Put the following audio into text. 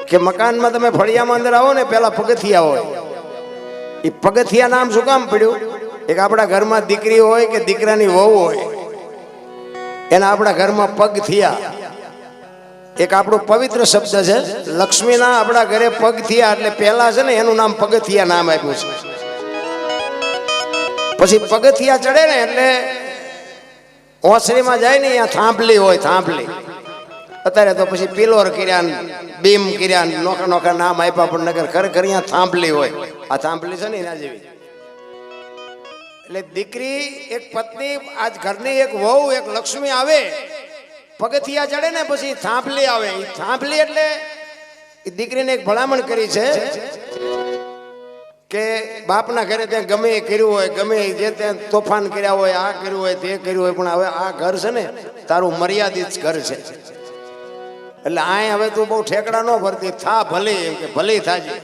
કે મકાનમાં તમે ફળિયામાં અંદર આવો ને પેલા પગથિયા હોય. એ પગથિયા નામ શું કામ પડ્યું? એક આપણા ઘરમાં દીકરી હોય કે દીકરાની વહુ હોય, એના આપણા ઘરમાં પગ થયા. એક આપણો પવિત્ર શબ્દ છે. લક્ષ્મીના આપણા ઘરે પગ થયા એટલે પહેલા છે ને એનું નામ પગથિયા નામ આપ્યું છે. પછી પગથિયા ચડે ને એટલે ઓસરીમાં જાય ને અહીંયા થાંભલી હોય, થાંભલી. અત્યારે તો પછી પિલોર કર્યા, બીમ કર્યા, નોખા નોખા નામ આપ્યા, પણ નગર ખરેખર અહીંયા થાંભલી હોય. આ થાંભલી છે ને એના જેવી. એટલે દીકરી, એક પત્ની, આજ ઘરની એક વહુ, એક લક્ષ્મી આવે, પગથિયા ચડે ને પછી થાંભલી આવે. એ થાંભલી એટલે એ દીકરીને એક ભલામણ કરી છે કે બાપના ઘરે ત્યાં ગમે એ કર્યું હોય, ગમે જે ત્યાં તોફાન કર્યા હોય, આ કર્યું હોય, તે કર્યું હોય, પણ હવે આ ઘર છે ને તારું મર્યાદિત ઘર છે. એટલે આ હવે તું બહુ ઠેકડા ન ભરતી, થા ભલે, એમ કે ભલે થાજી.